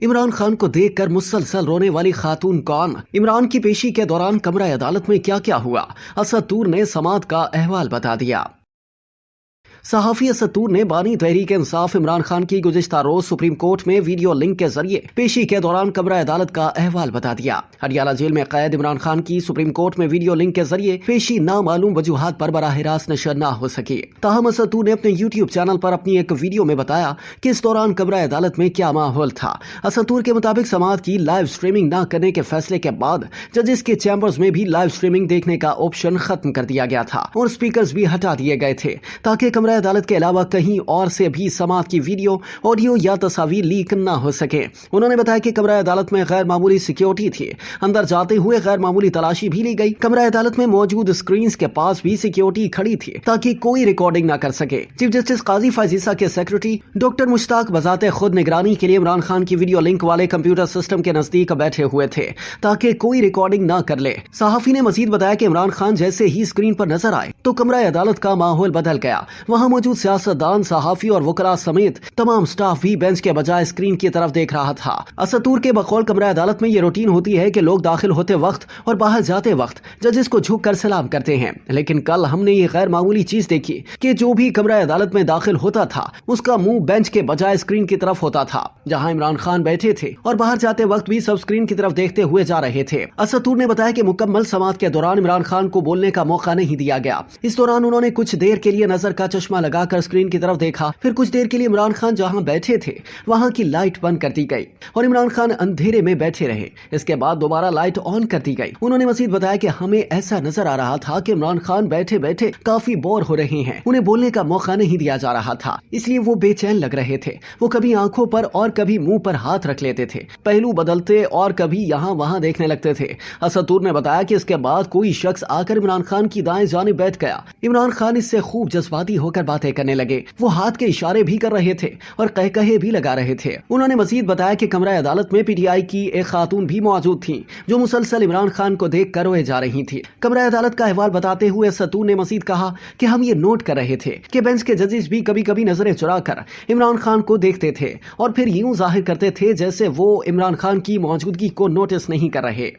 इमरान खान को देखकर मुसलसल रोने वाली खातून कौन? इमरान की पेशी के दौरान कमरा अदालत में क्या क्या हुआ? असद तूर ने समात का अहवाल बता दिया। सहाफी असद तूर ने बानी तहरीक इंसाफ इमरान खान की गुज़िश्ता रोज सुप्रीम कोर्ट में वीडियो लिंक के जरिए पेशी के दौरान कमरा अदालत का अहवाल बता दिया। हरियाणा जेल में कैद इमरान खान की सुप्रीम कोर्ट में वीडियो लिंक के जरिए पेशी नामालूम वजूहात पर बराह रास्त नशर न हो सकी। ताहम असद तूर ने अपने यूट्यूब चैनल पर अपनी एक वीडियो में बताया कि इस दौरान कमरा अदालत में क्या माहौल था। असद तूर के मुताबिक समात की लाइव स्ट्रीमिंग न करने के फैसले के बाद जजेस के चैम्बर्स में भी लाइव स्ट्रीमिंग देखने का ऑप्शन खत्म कर दिया गया था और स्पीकर्स भी हटा दिए गए थे ताकि कमरा अदालत के अलावा कहीं और से भी समात की वीडियो, ऑडियो या तस्वीर लीक न हो सके। उन्होंने बताया कि कमरा अदालत में गैर मामूली सिक्योरिटी थी। अंदर जाते हुए गैर मामूली तलाशी भी ली गई। कमरा अदालत में मौजूद स्क्रीन के पास भी सिक्योरिटी खड़ी थी ताकि कोई रिकॉर्डिंग न कर सके। चीफ जस्टिस काजी फायजीसा के सेक्रेटरी डॉक्टर मुश्ताक बजाते खुद निगरानी के लिए इमरान खान की वीडियो लिंक वाले कंप्यूटर सिस्टम के नजदीक बैठे हुए थे ताकि कोई रिकॉर्डिंग न कर ले। सहाफी ने मजीद बताया कि इमरान खान जैसे ही स्क्रीन पर नजर आए तो कमरा अदालत का माहौल बदल गया। वहां मौजूद सियासतदान, सहाफी और वकला समेत तमाम स्टाफ भी बेंच के बजाय स्क्रीन की तरफ देख रहा था। असद तूर के बकौल कमरा अदालत में ये रूटीन होती है कि लोग दाखिल होते वक्त और बाहर जाते वक्त जजेस को झुक कर सलाम करते हैं, लेकिन कल हमने ये गैर मामूली चीज देखी कि जो भी कमरा अदालत में दाखिल होता था उसका मुंह बेंच के बजाय स्क्रीन की तरफ होता था जहां इमरान खान बैठे थे, और बाहर जाते वक्त भी सब स्क्रीन की तरफ देखते हुए जा रहे थे। असद तूर ने बताया कि मुकम्मल समात के दौरान इमरान खान को बोलने का मौका नहीं दिया गया। इस दौरान उन्होंने कुछ देर के लिए नजर का चश्मा लगाकर स्क्रीन की तरफ देखा, फिर कुछ देर के लिए इमरान खान जहां बैठे थे वहां की लाइट बंद कर दी गई और इमरान खान अंधेरे में बैठे रहे। इसके बाद दोबारा लाइट ऑन कर दी गई। उन्होंने मजीद बताया कि हमें ऐसा नजर आ रहा था कि इमरान खान बैठे बैठे काफी बोर हो रहे हैं, उन्हें बोलने का मौका नहीं दिया जा रहा था, इसलिए वो बेचैन लग रहे थे। वो कभी आंखों पर और कभी मुंह पर हाथ रख लेते थे, पहलू बदलते और कभी यहाँ वहां देखने लगते थे। असद तूर ने बताया कि इसके बाद कोई शख्स आकर इमरान खान की दाएं जानिब बैठ गया। इमरान खान इससे खूब जज्बाती होकर बातें करने लगे। वो हाथ के इशारे भी कर रहे थे और कहकहे भी लगा रहे थे। उन्होंने मजीद बताया कि कमरा अदालत में पीटीआई की एक खातून भी मौजूद थी जो मुसलसल इमरान खान को देख कर रोए जा रही थी। कमरा अदालत का अहवाल बताते हुए असद तूर ने मजीद कहा कि हम ये नोट कर रहे थे कि बेंच के जजेस भी कभी कभी नजरें चुरा कर इमरान खान को देखते थे और फिर यूं जाहिर करते थे जैसे वो इमरान खान की मौजूदगी को नोटिस नहीं कर रहे।